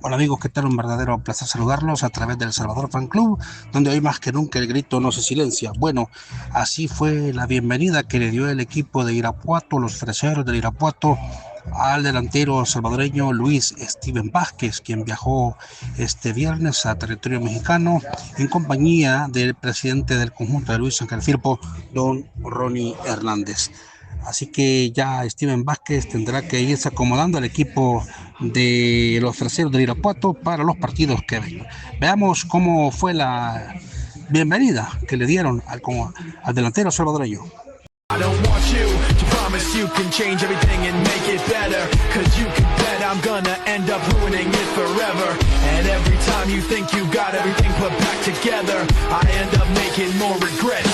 Hola amigos, ¿qué tal? Un verdadero placer saludarlos a través del Salvador Fan Club, donde hoy más que nunca el grito no se silencia. Bueno, así fue la bienvenida que le dio el equipo de Irapuato, los freseros del Irapuato, al delantero salvadoreño Luis Steven Vázquez, quien viajó este viernes a territorio mexicano en compañía del presidente del conjunto de Luis Ángel Firpo, don Ronnie Hernández. Así que ya Steven Vázquez tendrá que irse acomodando al equipo de los freseros de Irapuato para los partidos que vengan. Veamos cómo fue la bienvenida que le dieron al delantero salvadoreño. I don't want you to promise you can change everything and make it better, cause you can bet I'm gonna end up ruining it forever. And every time you think you got everything put back together, I end up making more regrets.